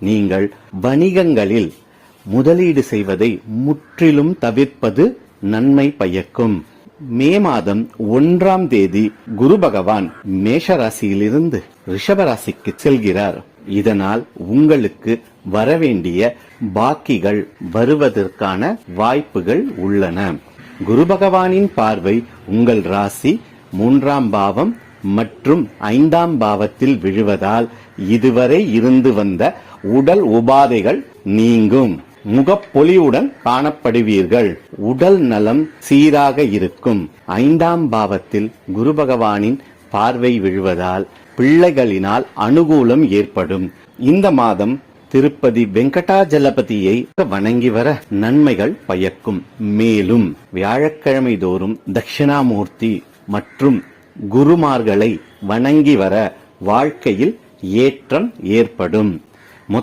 நீங்கள் வணிகங்களில் முதலீடு செய்வதை முற்றிலும் தவிர்ப்பது நன்மை பயக்கும். மே மாதம் 1ஆம் தேதி குரு பகவான் மேஷராசியிலிருந்து ரிஷபராசிக்கு செல்கிறார். இதனால் உங்களுக்கு வரவேண்டிய பாக்கிகள் வருவதற்கான வாய்ப்புகள் உள்ளன. குரு பகவானின் பார்வை உங்கள் ராசி 3ஆம் பாவம் மற்றும் 5ஆம் பாவத்தில் விழுவதால் இதுவரை இருந்து வந்த உடல் உபாதைகள் நீங்கும். முகப்பொலிவுடன் காணப்படுவீர்கள். உடல் நலம் சீராக இருக்கும். 5ஆம் பாவத்தில் குரு பகவானின் பார்வை விழுவதால் பிள்ளைகளினால் அனுகூலம் ஏற்படும். இந்த மாதம் திருப்பதி வெங்கடாஜலபதியை வணங்கி வர நன்மைகள் பயக்கும். மேலும் வியாழக்கிழமை தோறும் தட்சிணாமூர்த்தி மற்றும் குருமார்களை வணங்கி வர வாழ்க்கையில் ஏற்றம் ஏற்படும்.